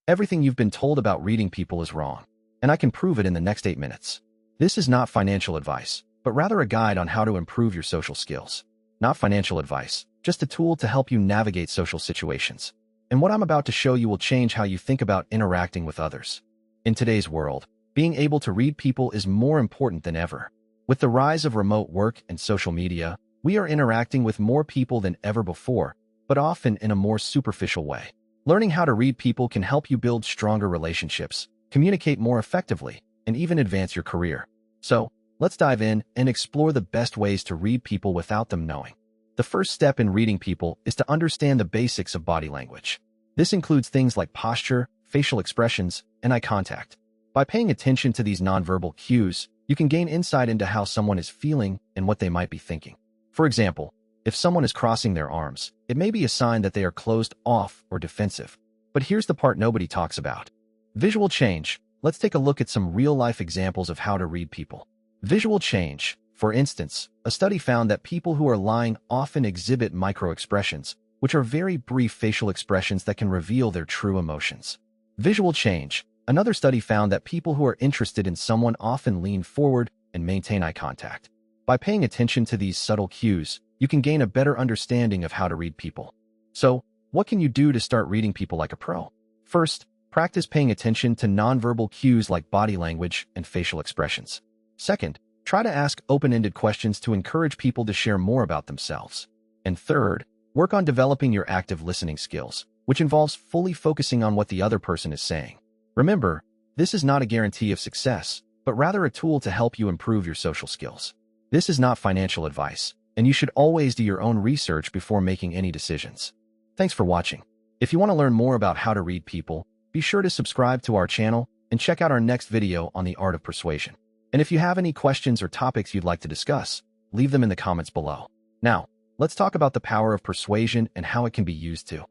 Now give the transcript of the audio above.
Everything you've been told about reading people is wrong, and I can prove it in the next 8 minutes. This is not financial advice, but rather a guide on how to improve your social skills. Not financial advice, just a tool to help you navigate social situations. And what I'm about to show you will change how you think about interacting with others. In today's world, being able to read people is more important than ever. With the rise of remote work and social media, we are interacting with more people than ever before, but often in a more superficial way. Learning how to read people can help you build stronger relationships, communicate more effectively, and even advance your career. So, let's dive in and explore the best ways to read people without them knowing. The first step in reading people is to understand the basics of body language. This includes things like posture, facial expressions, and eye contact. By paying attention to these nonverbal cues, you can gain insight into how someone is feeling and what they might be thinking. For example, if someone is crossing their arms, it may be a sign that they are closed off or defensive. But here's the part nobody talks about. Visual change. Let's take a look at some real-life examples of how to read people. Visual change. For instance, a study found that people who are lying often exhibit micro-expressions, which are very brief facial expressions that can reveal their true emotions. Visual change. Another study found that people who are interested in someone often lean forward and maintain eye contact. By paying attention to these subtle cues, you can gain a better understanding of how to read people. So, what can you do to start reading people like a pro? First, practice paying attention to nonverbal cues like body language and facial expressions. Second, try to ask open-ended questions to encourage people to share more about themselves. And third, work on developing your active listening skills, which involves fully focusing on what the other person is saying. Remember, this is not a guarantee of success, but rather a tool to help you improve your social skills. This is not financial advice, and you should always do your own research before making any decisions. Thanks for watching. If you want to learn more about how to read people, be sure to subscribe to our channel and check out our next video on the art of persuasion. And if you have any questions or topics you'd like to discuss, leave them in the comments below. Now, let's talk about the power of persuasion and how it can be used to